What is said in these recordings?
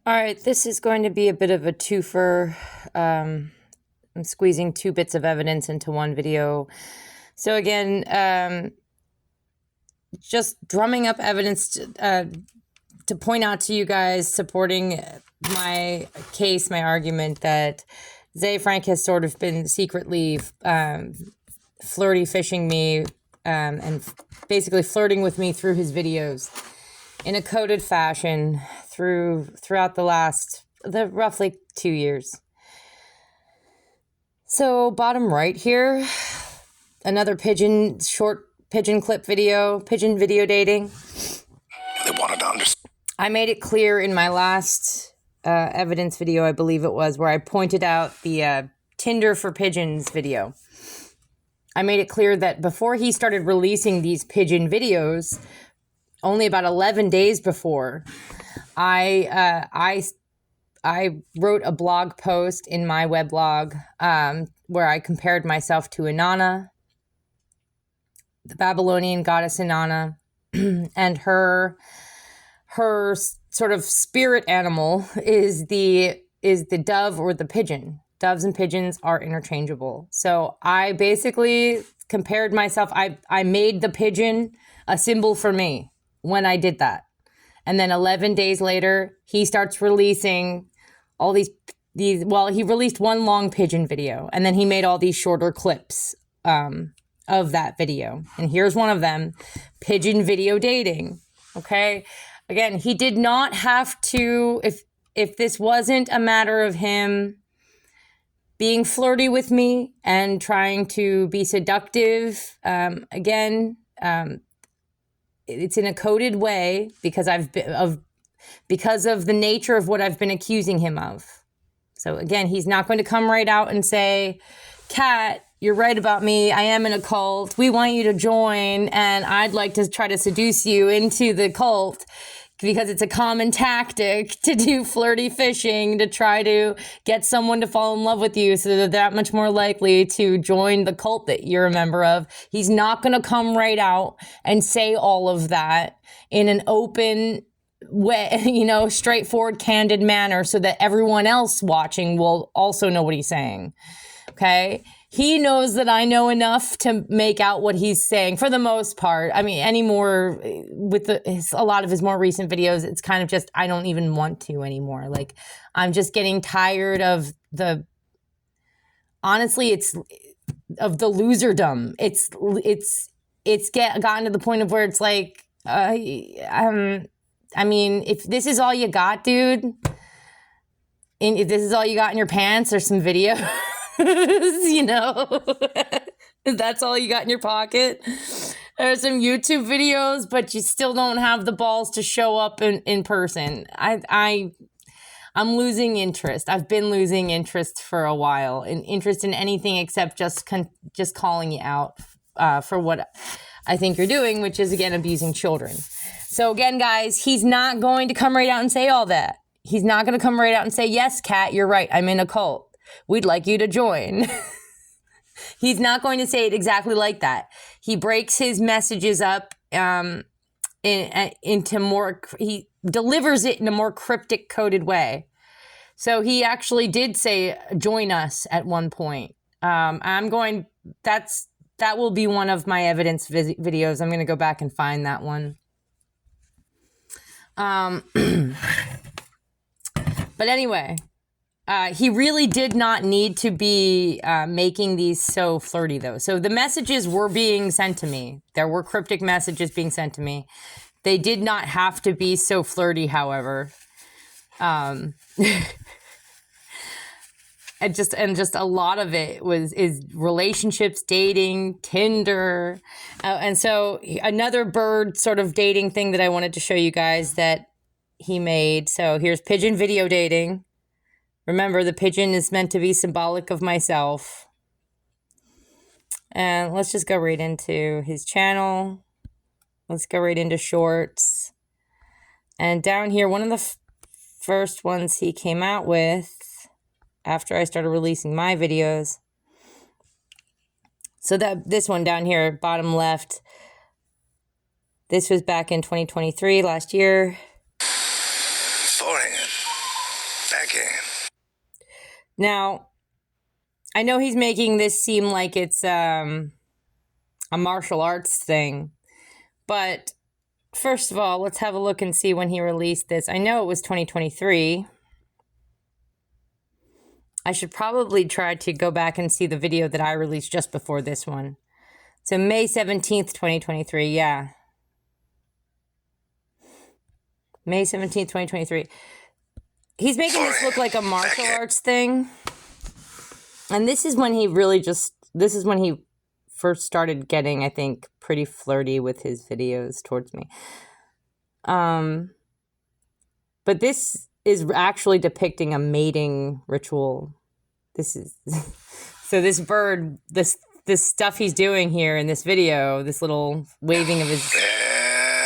All right, this is going to be a bit of a twofer. I'm squeezing 2 bits of evidence into one video. So again, just drumming up evidence to point out to you guys, supporting my case, my argument that Ze Frank has sort of been secretly flirty fishing me and basically flirting with me through his videos in a coded fashion throughout the roughly 2 years. So bottom right here, another short pigeon clip video, pigeon video dating. They wanted to understand. I made it clear in my last evidence video, I believe it was, where I pointed out the Tinder for Pigeons video. I made it clear that before he started releasing these pigeon videos, only about 11 days before, I wrote a blog post in my weblog where I compared myself to Inanna, the Babylonian goddess Inanna, and her sort of spirit animal is the dove or the pigeon. Doves and pigeons are interchangeable. So I basically compared myself. I made the pigeon a symbol for me when I did that. And then 11 days later, he starts releasing all these, well, he released one long pigeon video, and then he made all these shorter clips of that video. And here's one of them, pigeon video dating, okay? Again, he did not have to, if this wasn't a matter of him being flirty with me and trying to be seductive, it's in a coded way because because of the nature of what I've been accusing him of. So again, he's not going to come right out and say, Kat, you're right about me. I am in a cult. We want you to join, and I'd like to try to seduce you into the cult, because it's a common tactic to do flirty fishing to try to get someone to fall in love with you so they're that much more likely to join the cult that you're a member of. He's not going to come right out and say all of that in an open way, straightforward, candid manner so that everyone else watching will also know what he's saying. Okay? He knows that I know enough to make out what he's saying for the most part. I mean, anymore with a lot of his more recent videos, it's kind of just, I don't even want to anymore. Like, I'm just getting tired of honestly, it's of the loserdom. It's gotten to the point of where it's like, I mean, if this is all you got, dude, and if this is all you got in your pants or some video, that's all you got in your pocket. There's some YouTube videos, but you still don't have the balls to show up in person. I'm losing interest. I've been losing interest for a while, and interest in anything except just calling you out for what I think you're doing, which is, again, abusing children. So again, guys, he's not going to come right out and say all that. He's not going to come right out and say, yes, Kat, you're right. I'm in a cult. We'd like you to join. He's not going to say it exactly like that. He breaks his messages up into more, he delivers it in a more cryptic, coded way. So he actually did say, join us at one point. That will be one of my evidence videos. I'm going to go back and find that one. But anyway, he really did not need to be making these so flirty, though. So the messages were being sent to me. There were cryptic messages being sent to me. They did not have to be so flirty, however. And just a lot of it is relationships, dating, Tinder. And so another bird sort of dating thing that I wanted to show you guys that he made. So here's pigeon video dating. Remember, the pigeon is meant to be symbolic of myself. And let's just go right into his channel. Let's go right into shorts. And down here, one of the first ones he came out with after I started releasing my videos. So this one down here, bottom left, this was back in 2023, last year. Foreign. Backhand. Now, I know he's making this seem like it's a martial arts thing, but first of all, let's have a look and see when he released this. I know it was 2023. I should probably try to go back and see the video that I released just before this one. So May 17th, 2023, yeah. May 17th, 2023. He's making this look like a martial arts thing. And this is when he really this is when he first started getting, I think, pretty flirty with his videos towards me. But this is actually depicting a mating ritual. This is so this bird, this stuff he's doing here in this video, this little waving of his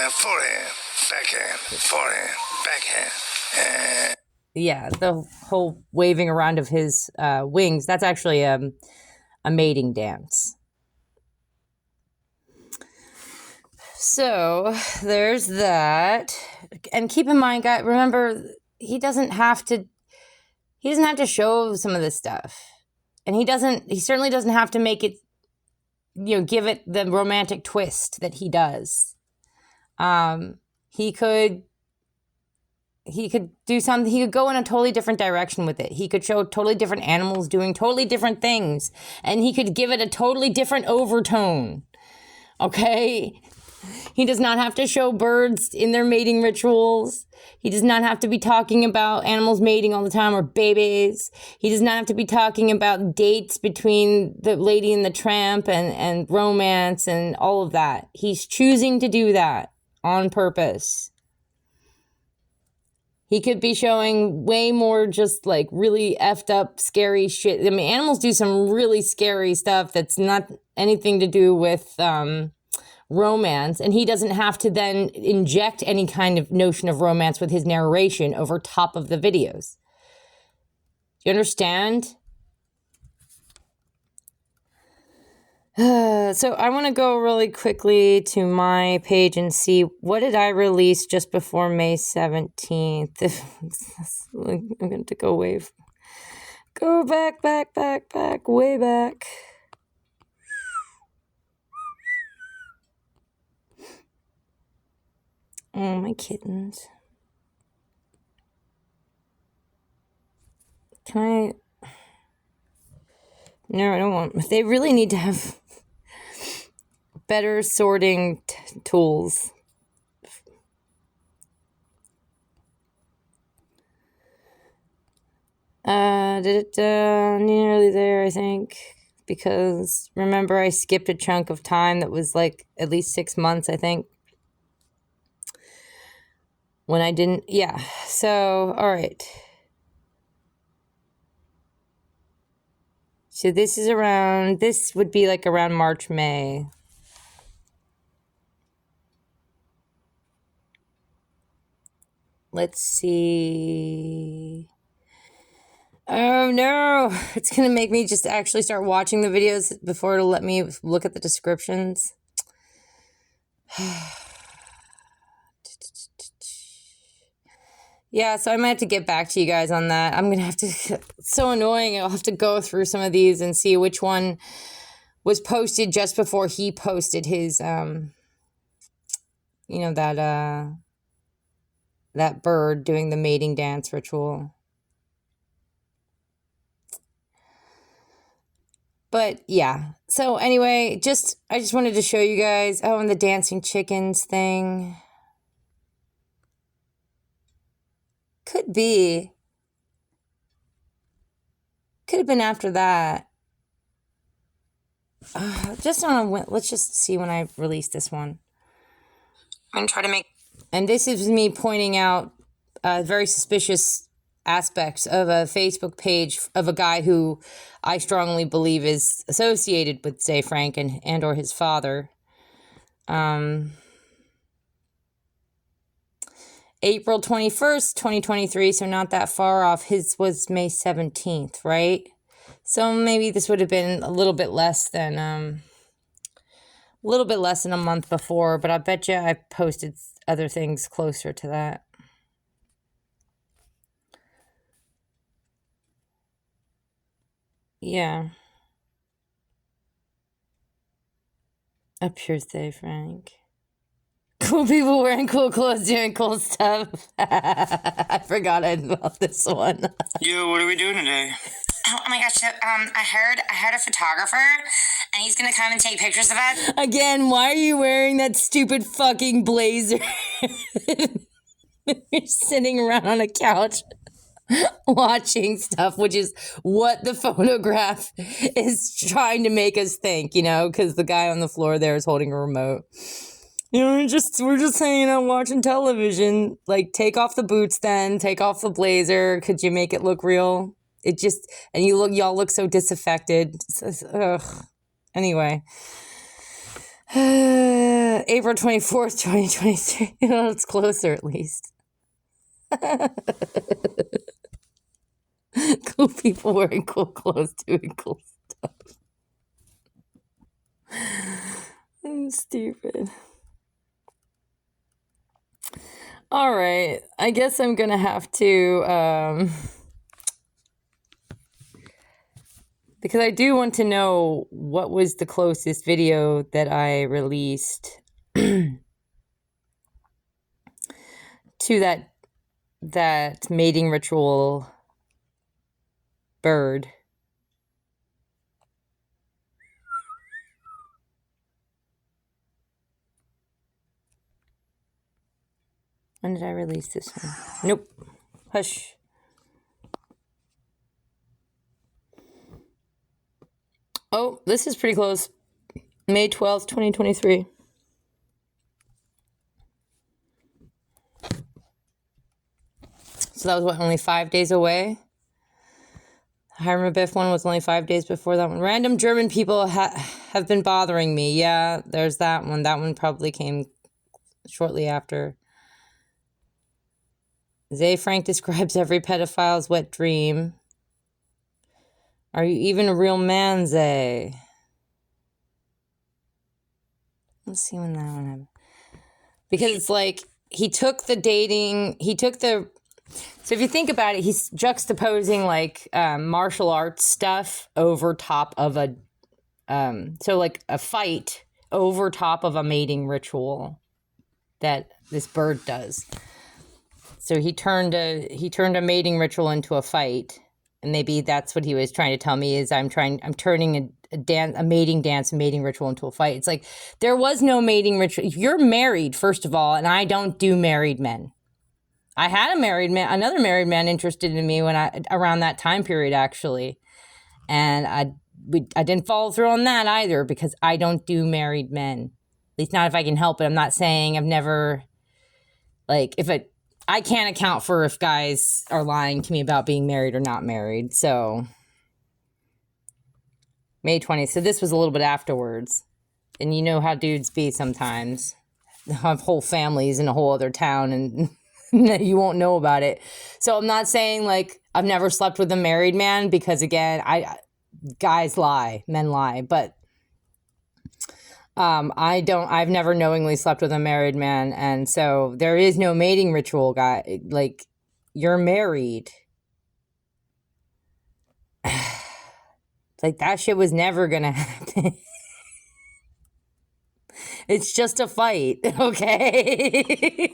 Forehand, backhand, forehand, backhand. Yeah, the whole waving around of his wings. That's actually a mating dance. So there's that. And keep in mind, guys, remember, he doesn't have to show some of this stuff. And he certainly doesn't have to make it, give it the romantic twist that he does. He could do something. He could go in a totally different direction with it. He could show totally different animals doing totally different things. And he could give it a totally different overtone. Okay? He does not have to show birds in their mating rituals. He does not have to be talking about animals mating all the time or babies. He does not have to be talking about dates between the Lady and the Tramp and romance and all of that. He's choosing to do that on purpose. He could be showing way more just like really effed up, scary shit. I mean, animals do some really scary stuff that's not anything to do with romance. And he doesn't have to then inject any kind of notion of romance with his narration over top of the videos. Do you understand? So I want to go really quickly to my page and see what did I release just before May 17th. I'm going to go back, way back. Oh, my kittens. No, I don't want. They really need to have better sorting tools. Nearly there, I think. Because remember, I skipped a chunk of time that was like at least 6 months, I think. When I didn't, yeah. So, all right. So this would be like around March, May. Let's see. Oh no, it's going to make me just actually start watching the videos before it'll let me look at the descriptions. Yeah, so I might have to get back to you guys on that. I'm going to have to, it's so annoying. I'll have to go through some of these and see which one was posted just before he posted his, that bird doing the mating dance ritual. But yeah, so anyway, I just wanted to show you guys, and the dancing chickens thing. Could have been after that. Let's just see when I released this one. I'm going to try to make, and this is me pointing out very suspicious aspects of a Facebook page of a guy who I strongly believe is associated with, say, Frank and or his father. April 21st, 2023, so not that far off. His was May 17th, right? So maybe this would have been a little bit less than a month before, but I bet you I posted other things closer to that. Yeah. A pure say, Frank. Cool people wearing cool clothes doing cool stuff. I forgot about this one. Yo, what are we doing today? Oh my gosh! So, I heard a photographer, and he's gonna come and take pictures of us. Again, why are you wearing that stupid fucking blazer? You're sitting around on a couch watching stuff, which is what the photograph is trying to make us think, you know, because the guy on the floor there is holding a remote. You know, we're just hanging out watching television. Like, take off the boots then, take off the blazer. Could you make it look real? It just, and y'all look so disaffected. Ugh. Anyway. April 24th, 2023. You know, it's closer at least. Cool people wearing cool clothes doing cool stuff. I'm stupid. All right. I guess I'm going to have to, because I do want to know what was the closest video that I released to that mating ritual bird. When did I release this one? Nope. Hush. Oh, this is pretty close. May 12th, 2023. So that was what, only 5 days away? The Hiram Biff one was only 5 days before that one. Random German people have been bothering me. Yeah, there's that one. That one probably came shortly after. Zay Frank describes every pedophile's wet dream. Are you even a real man, Zay? Let's see when that one happened. Because it's like, so if you think about it, he's juxtaposing like martial arts stuff over top of a fight over top of a mating ritual that this bird does. So he turned a mating ritual into a fight, and maybe that's what he was trying to tell me is I'm turning a mating dance, a mating ritual into a fight. It's like there was no mating ritual. You're married, first of all, and I don't do married men. I had another married man interested in me around that time period actually, and I didn't follow through on that either because I don't do married men. At least not if I can help it. I'm not saying I've never I can't account for if guys are lying to me about being married or not married. So May 20th. So this was a little bit afterwards. And you know how dudes be sometimes. They have whole families in a whole other town and you won't know about it. So I'm not saying like I've never slept with a married man because again, guys lie, men lie, but I've never knowingly slept with a married man. And so there is no mating ritual, guy. Like, you're married. Like, that shit was never gonna happen. It's just a fight, okay?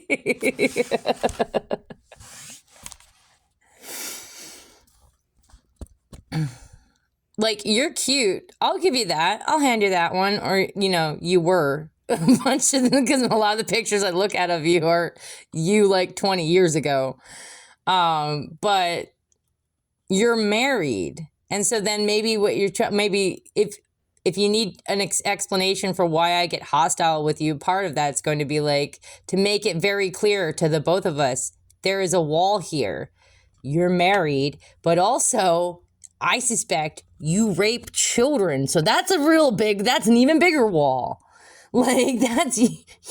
Like, you're cute. I'll give you that. I'll hand you that one. Or, you know, you were. A bunch of them, because a lot of the pictures I look at of you are you like 20 years ago. But you're married. And so then maybe what you're maybe if you need an explanation for why I get hostile with you, part of that's going to be like to make it very clear to the both of us, there is a wall here. You're married, but also I suspect you rape children. So that's that's an even bigger wall. Like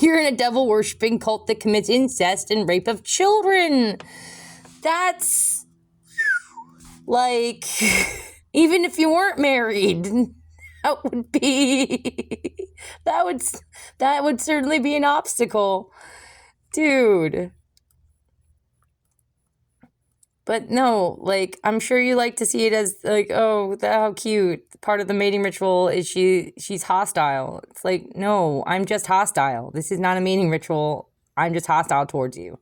you're in a devil worshipping cult that commits incest and rape of children. That's like, even if you weren't married, that would certainly be an obstacle. Dude. But no, like, I'm sure you like to see it as like, oh, how cute. Part of the mating ritual is she's hostile. It's like, no, I'm just hostile. This is not a mating ritual. I'm just hostile towards you.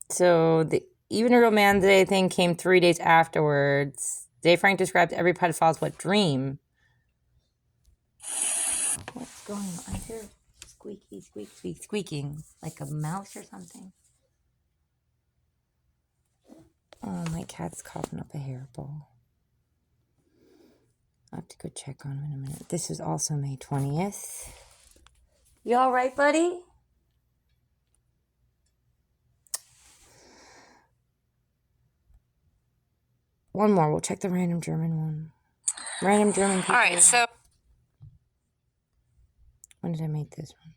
So the Even a Real Man Today thing came 3 days afterwards. Dave Frank described every pedophile's wet dream. What's going on? I hear squeaking, like a mouse or something. Oh, my cat's coughing up a hairball. I'll have to go check on him in a minute. This was also May 20th. You all right, buddy? One more. We'll check the random German one. Random German people. All right, so When did I make this one?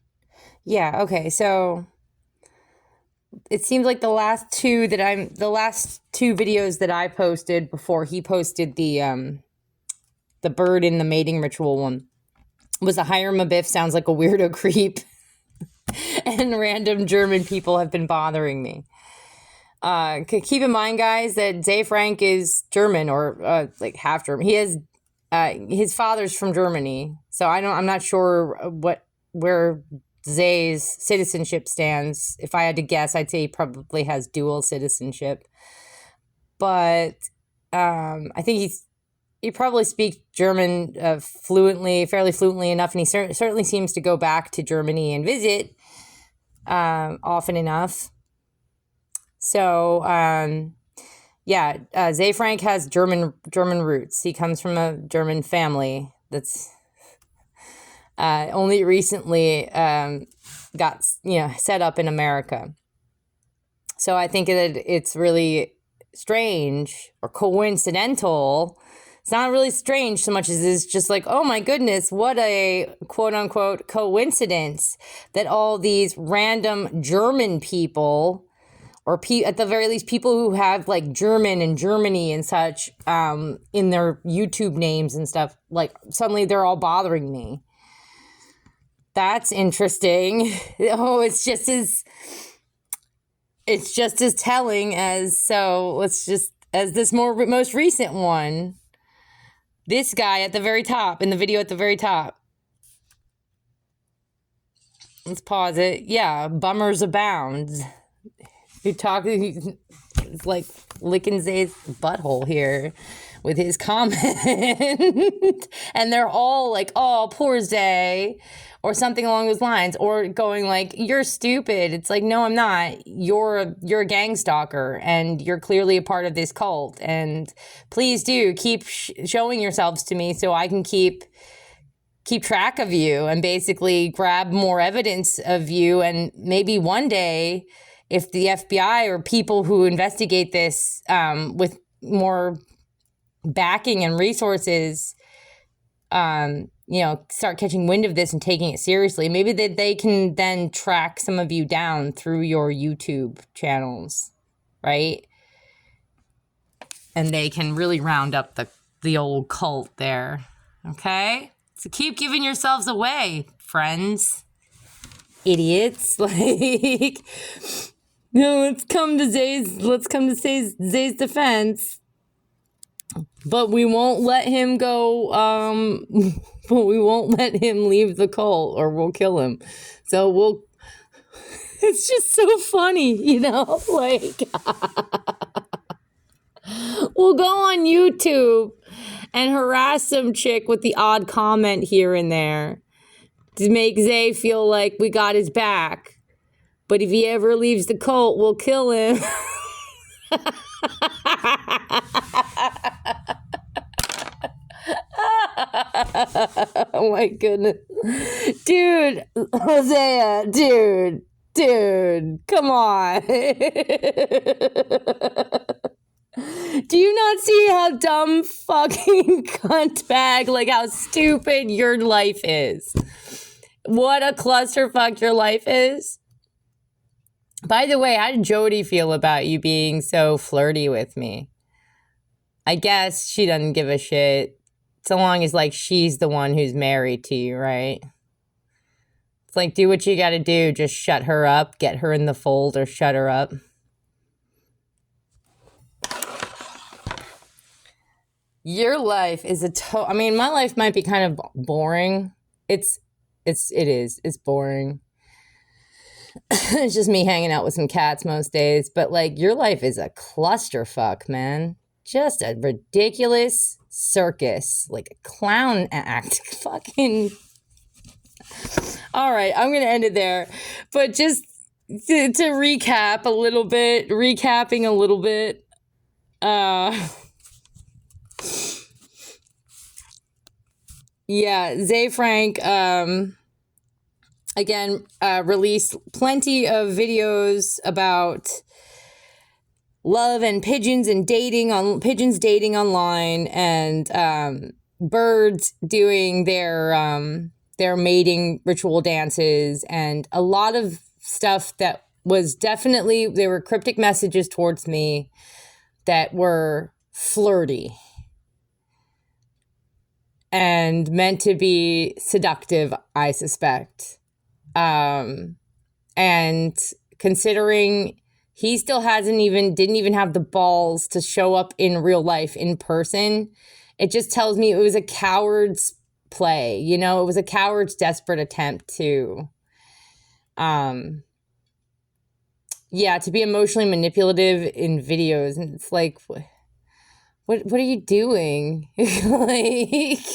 Yeah, okay, so it seems like the last two videos that I posted before he posted the bird in the mating ritual one was a Hiram Abiff sounds like a weirdo creep. And random German people have been bothering me. Keep in mind, guys, that Zay Frank is German or like half German. He has his father's from Germany, so I'm not sure where Zay's citizenship stands. If I had to guess, I'd say he probably has dual citizenship. But I think he probably speaks German fairly fluently enough, and he certainly seems to go back to Germany and visit often enough. So, Zay Frank has German roots. He comes from a German family that's only recently got set up in America. So I think that it's really strange or coincidental. It's not really strange so much as it's just like, oh my goodness, what a quote unquote coincidence that all these random German people, or at the very least people who have like German and Germany and such in their YouTube names and stuff, like suddenly they're all bothering me. That's interesting. Oh, it's just as telling as, so let's just, as this most recent one, this guy at the very top, in the video at the very top. Let's pause it. Yeah, bummers abound. You're talking, it's like licking Zay's butthole here with his comment. And they're all like, oh, poor Zay, or something along those lines, or going like, you're stupid. It's like, no, I'm not. You're a gang stalker, and you're clearly a part of this cult. And please do keep showing yourselves to me so I can keep track of you and basically grab more evidence of you. And maybe one day, if the FBI or people who investigate this with more backing and resources, start catching wind of this and taking it seriously, maybe they can then track some of you down through your YouTube channels, right? And they can really round up the old cult there, okay? So keep giving yourselves away, friends. Idiots. Like, no, let's come to Zay's defense. But we won't let him go, but we won't let him leave the cult, or we'll kill him. So it's just so funny, like, we'll go on YouTube and harass some chick with the odd comment here and there to make Zay feel like we got his back. But if he ever leaves the cult, we'll kill him. Oh my goodness. Dude, Hosea, dude, come on. Do you not see how dumb fucking cunt bag, like how stupid your life is? What a clusterfuck your life is? By the way, how did Jody feel about you being so flirty with me? I guess she doesn't give a shit. So long as, like, she's the one who's married to you, right? like, do what you gotta do. Just shut her up, get her in the fold, or shut her up. Your life is I mean, my life might be kind of boring. It is. It's boring. It's just me hanging out with some cats most days. But, like, your life is a clusterfuck, man. Just a ridiculous circus. Like a clown act. Fucking... All right, I'm going to end it there. But just to recap a little bit, recapping a little bit, yeah, Zay Frank, again, released plenty of videos about love and pigeons and pigeons dating online, and birds doing their mating ritual dances, and a lot of stuff that was definitely, there were cryptic messages towards me that were flirty and meant to be seductive, I suspect. And considering he still didn't even have the balls to show up in real life in person, it just tells me it was a coward's play. You know, it was a coward's desperate attempt to, to be emotionally manipulative in videos. And it's like, what are you doing? Like,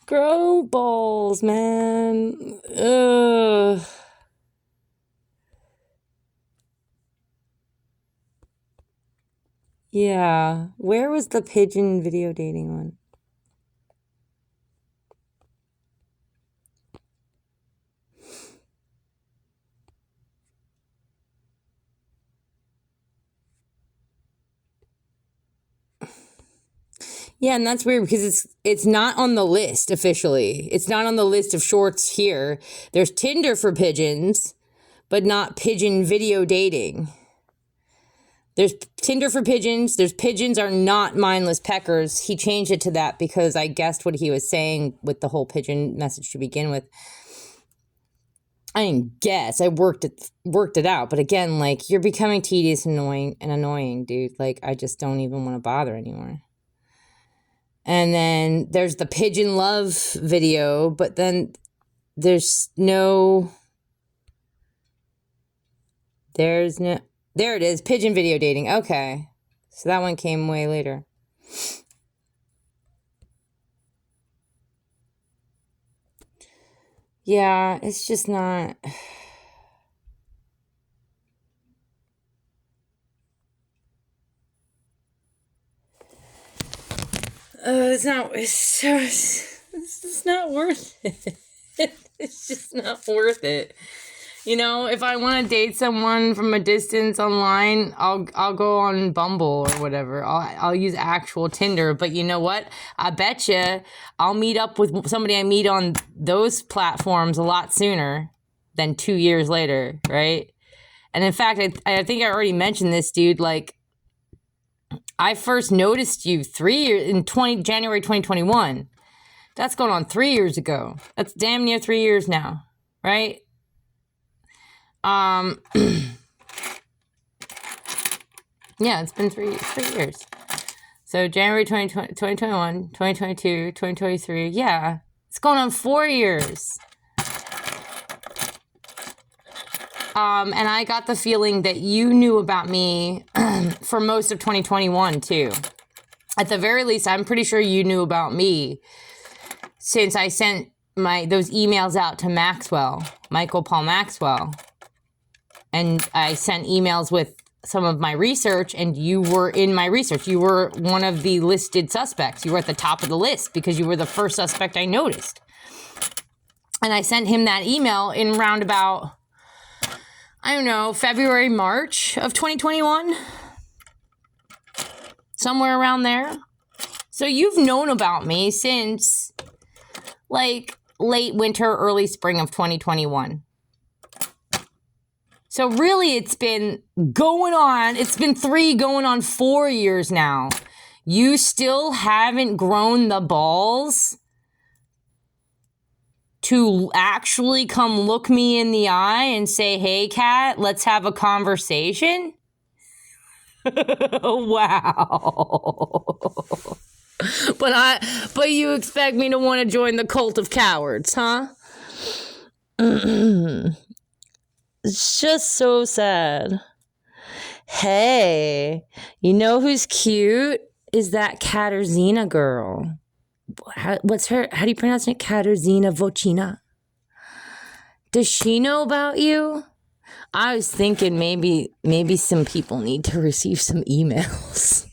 grow balls, man. Ugh. Yeah. Where was the pigeon video dating one? Yeah, and that's weird because it's not on the list officially. It's not on the list of shorts here. There's Tinder for pigeons, but not pigeon video dating. There's Tinder for pigeons. There's pigeons are not mindless peckers. He changed it to that because I guessed what he was saying with the whole pigeon message to begin with. I didn't guess. I worked it out. But again, like, you're becoming tedious and annoying, dude. Like, I just don't even want to bother anymore. And then there's the pigeon love video, but then there it is, pigeon video dating. Okay. So that one came way later. Yeah, it's just not... it's just not worth it. It's just not worth it. You know, if I want to date someone from a distance online, I'll go on Bumble or whatever. I'll use actual Tinder. But you know what? I bet you I'll meet up with somebody I meet on those platforms a lot sooner than 2 years later, right? And in fact, I think I already mentioned this, dude. Like, I first noticed you January 2021. That's going on 3 years ago. That's damn near 3 years now, right? Yeah, it's been three years. So January 2021, 2022, 2023. Yeah, it's going on 4 years. And I got the feeling that you knew about me for most of 2021 too. At the very least, I'm pretty sure you knew about me since I sent those emails out to Michael Paul Maxwell. And I sent emails with some of my research, and you were in my research. You were one of the listed suspects. You were at the top of the list because you were the first suspect I noticed. And I sent him that email in roundabout, I don't know, February, March of 2021. Somewhere around there. So you've known about me since, like, late winter, early spring of 2021. So really, it's been 4 years now. You still haven't grown the balls to actually come look me in the eye and say, hey, Kat, let's have a conversation? Wow. But you expect me to want to join the cult of cowards, huh? It's just so sad. Hey, you know who's cute? Is that Katarzyna girl. How do you pronounce it? Katarzyna Vocina. Does she know about you? I was thinking maybe some people need to receive some emails.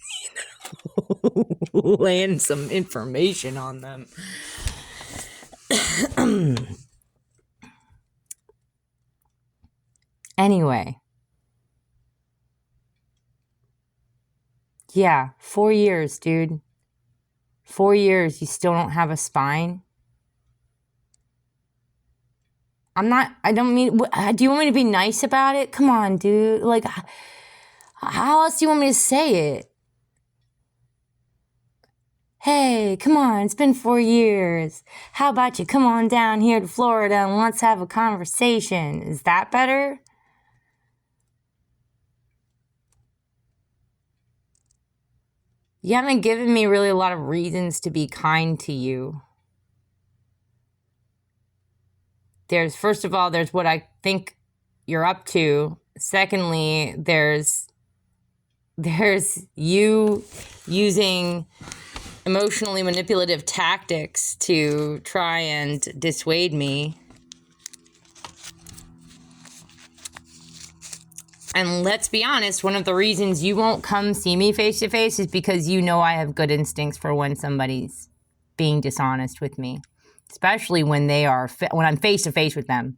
Laying some information on them. Anyway. Yeah, 4 years, dude. 4 years, you still don't have a spine? I don't mean, do you want me to be nice about it? Come on, dude. Like, how else do you want me to say it? Hey, come on, it's been 4 years. How about you come on down here to Florida and let's have a conversation? Is that better? You haven't given me really a lot of reasons to be kind to you. First of all, there's what I think you're up to. Secondly, there's you using emotionally manipulative tactics to try and dissuade me. And let's be honest, one of the reasons you won't come see me face to face is because you know I have good instincts for when somebody's being dishonest with me, especially when when I'm face to face with them.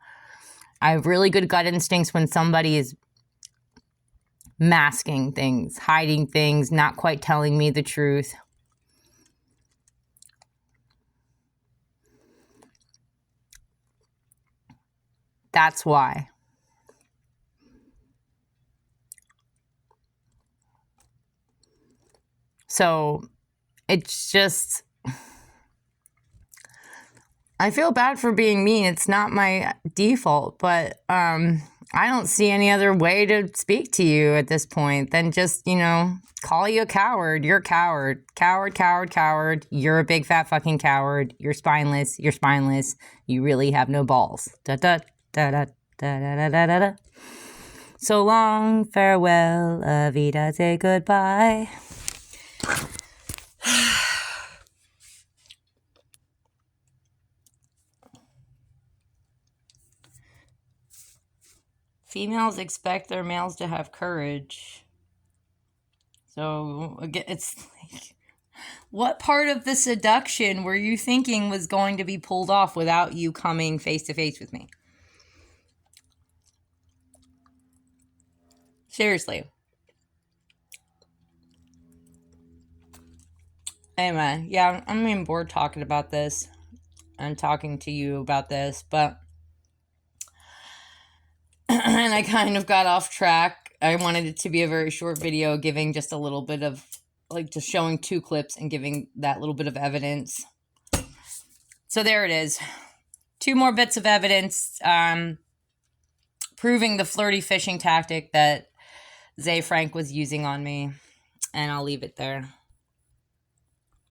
I have really good gut instincts when somebody is masking things, hiding things, not quite telling me the truth. That's why. So it's just, I feel bad for being mean. It's not my default, but I don't see any other way to speak to you at this point than just, call you a coward. You're a coward. Coward, coward, coward. You're a big fat fucking coward. You're spineless. You're spineless. You really have no balls. Da da da da da da da da da. So long, farewell, Avida, say goodbye. Females expect their males to have courage. So, again, it's like, what part of the seduction were you thinking was going to be pulled off without you coming face to face with me? Seriously. Anyway, yeah, I'm getting bored talking about this and talking to you about this, but and I kind of got off track. I wanted it to be a very short video, giving just a little bit of, just showing 2 clips and giving that little bit of evidence. So there it is. 2 more bits of evidence proving the flirty fishing tactic that Zay Frank was using on me. And I'll leave it there.